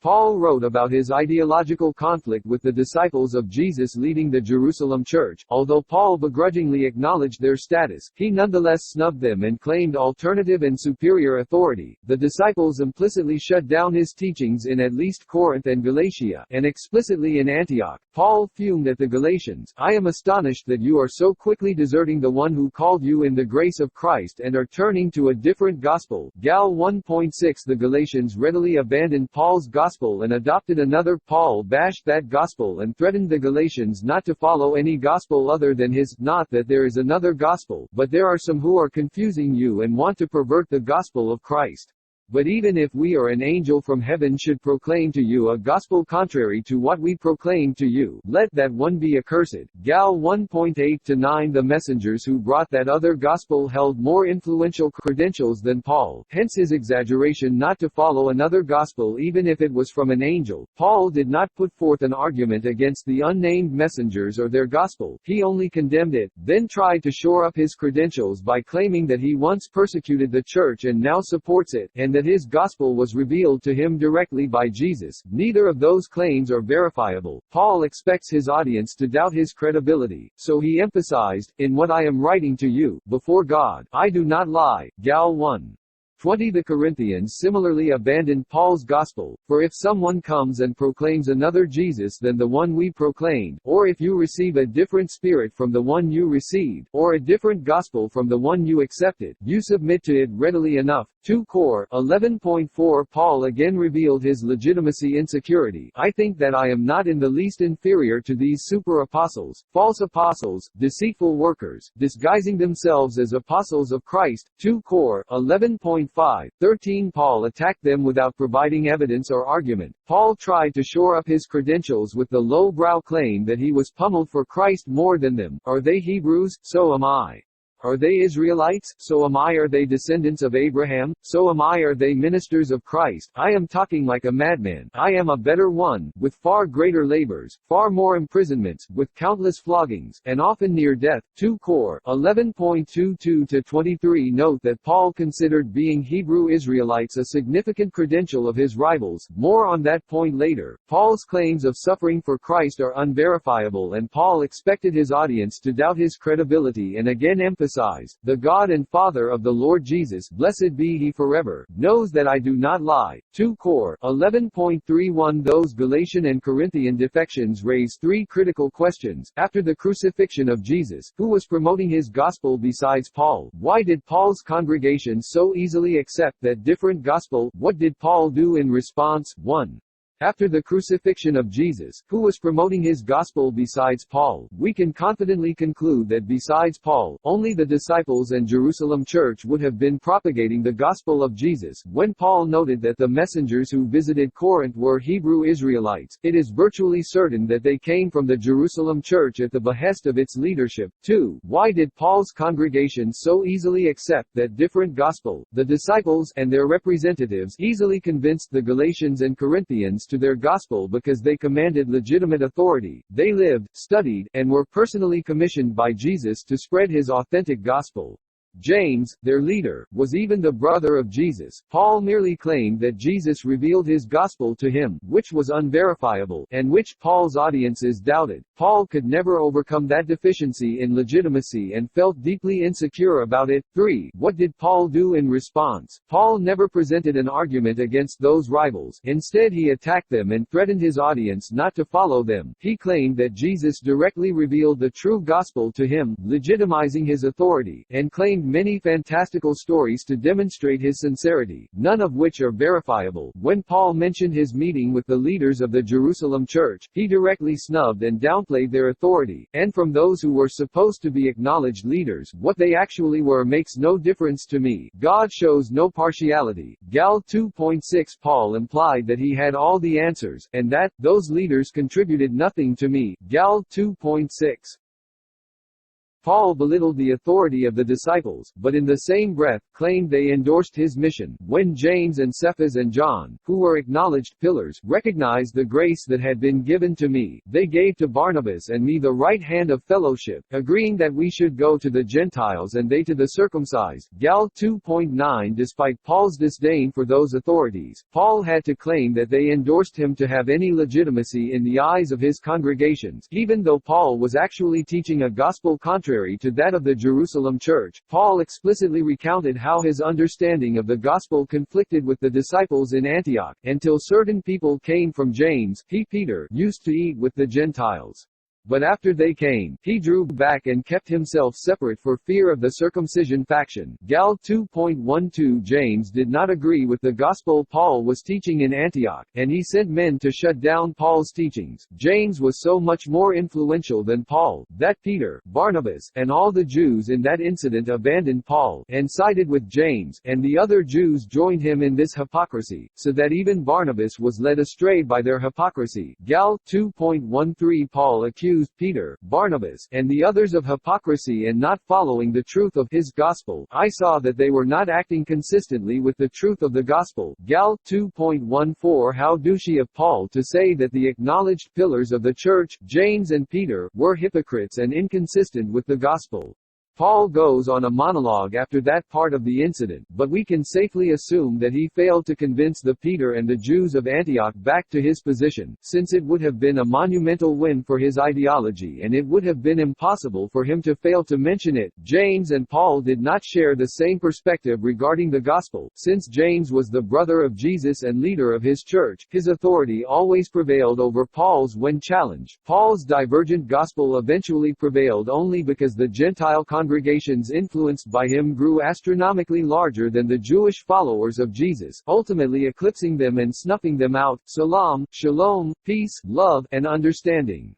Paul wrote about his ideological conflict with the disciples of Jesus leading the Jerusalem church. Although Paul begrudgingly acknowledged their status, he nonetheless snubbed them and claimed alternative and superior authority. The disciples implicitly shut down his teachings in at least Corinth and Galatia, and explicitly in Antioch. Paul fumed at the Galatians, "I am astonished that you are so quickly deserting the one who called you in the grace of Christ and are turning to a different gospel." Gal 1.6 The Galatians readily abandoned Paul's gospel and adopted another. Paul bashed that gospel and threatened the Galatians not to follow any gospel other than his. Not that there is another gospel, but there are some who are confusing you and want to pervert the gospel of Christ. But even if we or an angel from heaven should proclaim to you a gospel contrary to what we proclaim to you, let that one be accursed. Gal 1.8-9 The messengers who brought that other gospel held more influential credentials than Paul, hence his exaggeration not to follow another gospel even if it was from an angel. Paul did not put forth an argument against the unnamed messengers or their gospel, he only condemned it, then tried to shore up his credentials by claiming that he once persecuted the church and now supports it, and that his gospel was revealed to him directly by Jesus. Neither of those claims are verifiable. Paul expects his audience to doubt his credibility, so he emphasized, "In what I am writing to you, before God, I do not lie." Gal 1:20 The Corinthians similarly abandoned Paul's gospel, "For if someone comes and proclaims another Jesus than the one we proclaimed, or if you receive a different spirit from the one you received, or a different gospel from the one you accepted, you submit to it readily enough." 2 Cor 11.4 Paul again revealed his legitimacy insecurity. "I think that I am not in the least inferior to these super-apostles, false apostles, deceitful workers, disguising themselves as apostles of Christ." 2 Cor 11.5-13 Paul attacked them without providing evidence or argument. Paul tried to shore up his credentials with the low-brow claim that he was pummeled for Christ more than them. "Are they Hebrews? So am I. Are they Israelites? So am I. Are they descendants of Abraham? So am I. Are they ministers of Christ? I am talking like a madman. I am a better one, with far greater labors, far more imprisonments, with countless floggings, and often near death." 2 Cor 11.22-23 Note that Paul considered being Hebrew Israelites a significant credential of his rivals. More on that point later. Paul's claims of suffering for Christ are unverifiable, and Paul expected his audience to doubt his credibility and again emphasized, "The God and Father of the Lord Jesus, blessed be he forever, knows that I do not lie." 2 Cor 11.31 Those Galatian and Corinthian defections raise three critical questions. After the crucifixion of Jesus, who was promoting his gospel besides Paul? Why did Paul's congregation so easily accept that different gospel? What did Paul do in response? 1. After the crucifixion of Jesus, who was promoting his gospel besides Paul? We can confidently conclude that besides Paul, only the disciples and Jerusalem church would have been propagating the gospel of Jesus. When Paul noted that the messengers who visited Corinth were Hebrew Israelites, it is virtually certain that they came from the Jerusalem church at the behest of its leadership. 2. Why did Paul's congregation so easily accept that different gospel? The disciples and their representatives easily convinced the Galatians and Corinthians to their gospel because they commanded legitimate authority. They lived, studied, and were personally commissioned by Jesus to spread his authentic gospel. James, their leader, was even the brother of Jesus. Paul merely claimed that Jesus revealed his gospel to him, which was unverifiable, and which Paul's audiences doubted. Paul could never overcome that deficiency in legitimacy and felt deeply insecure about it. 3. What did Paul do in response? Paul never presented an argument against those rivals. Instead, he attacked them and threatened his audience not to follow them. He claimed that Jesus directly revealed the true gospel to him, legitimizing his authority, and claimed many fantastical stories to demonstrate his sincerity, none of which are verifiable. When Paul mentioned his meeting with the leaders of the Jerusalem church, he directly snubbed and downplayed their authority, and from those who were supposed to be acknowledged leaders, what they actually were makes no difference to me. God shows no partiality. Gal 2.6 Paul implied that he had all the answers, and that, those leaders contributed nothing to me. Gal 2.6 Paul belittled the authority of the disciples, but in the same breath, claimed they endorsed his mission. When James and Cephas and John, who were acknowledged pillars, recognized the grace that had been given to me, they gave to Barnabas and me the right hand of fellowship, agreeing that we should go to the Gentiles and they to the circumcised. Gal 2.9. Despite Paul's disdain for those authorities, Paul had to claim that they endorsed him to have any legitimacy in the eyes of his congregations, even though Paul was actually teaching a gospel contrary to that of the Jerusalem church. Paul explicitly recounted how his understanding of the gospel conflicted with the disciples in Antioch, until certain people came from James, he Peter, used to eat with the Gentiles. But after they came, he drew back and kept himself separate for fear of the circumcision faction. Gal 2.12. James did not agree with the gospel Paul was teaching in Antioch, and he sent men to shut down Paul's teachings. James was so much more influential than Paul, that Peter, Barnabas, and all the Jews in that incident abandoned Paul, and sided with James, and the other Jews joined him in this hypocrisy, so that even Barnabas was led astray by their hypocrisy. Gal 2.13. Paul accused Peter, Barnabas, and the others of hypocrisy and not following the truth of his gospel. I saw that they were not acting consistently with the truth of the gospel. Gal 2.14. How douchey of Paul to say that the acknowledged pillars of the church, James and Peter, were hypocrites and inconsistent with the gospel. Paul goes on a monologue after that part of the incident, but we can safely assume that he failed to convince the Peter and the Jews of Antioch back to his position, since it would have been a monumental win for his ideology and it would have been impossible for him to fail to mention it. James and Paul did not share the same perspective regarding the gospel. Since James was the brother of Jesus and leader of his church, his authority always prevailed over Paul's when challenged. Paul's divergent gospel eventually prevailed only because the Gentile congregations influenced by him grew astronomically larger than the Jewish followers of Jesus, ultimately eclipsing them and snuffing them out. Salam, shalom, peace, love, and understanding.